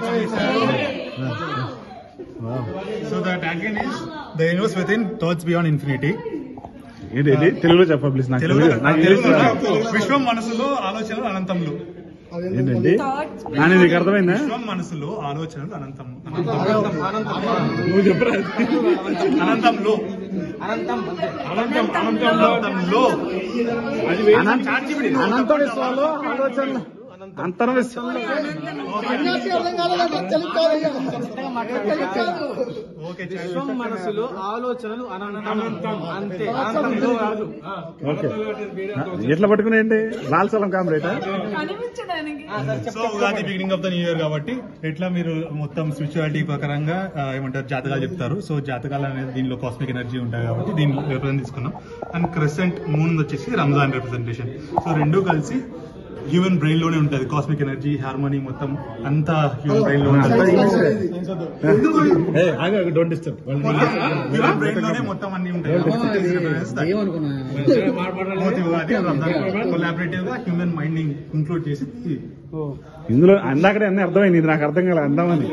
So the tagline is the universe within, thoughts beyond infinity. ఏంటి తెలుగులో చెప్ప please. నాకు విశ్వం మనసులో ఆలోచనలు అనంతంలో. ఏంటండి కానీ నీకు అర్థమైందా? విశ్వం మనసులో ఆలోచనలు అనంతం. నువ్వు చెప్పరా? అనంతంలో అనంత విశ్వాలో ఆలోచనలు అంతరం విశ్వంలో విశ్వం మనసులో ఆలోచనలు అనంతం అంతే. అనంతంలో కాదు. ఎట్లా పట్టుకునేయండి లాల్సలం కామ్రేటా? So Ugadi beginning of the new year కాబట్టి ఎట్లా మీరు మొత్తం స్పిరిచువాలిటీ ప్రకారంగా ఏమంటారు జాతకాలు చెప్తారు. సో జాతకాలు అనేది దీనిలో కాస్మిక్ ఎనర్జీ ఉంటాయి కాబట్టి దీన్ని రిప్రజెంట్ తీసుకున్నాం. అండ్ క్రెసెంట్ మూన్ వచ్చేసి రంజాన్ రిప్రజెంటేషన్. సో రెండు కలిసి హ్యూమన్ బ్రెయిన్ లోనే ఉంటుంది. కాస్మిక్ ఎనర్జీ హార్మోనీ మొత్తం అంతా హ్యూమన్ బ్రెయిన్ లో ఉంటుంది. Don't disturb. హ్యూమన్ బ్రెయిన్ లోనే మొత్తం అన్ని ఉంటాయి. కొలాబరేటివ్ గా హ్యూమన్ మైండ్ ఇంక్లూడ్ చేసి ఇందులో అందాకడే అన్నీ అర్థమైంది. ఇది నాకు అర్థం కాలే అందామని.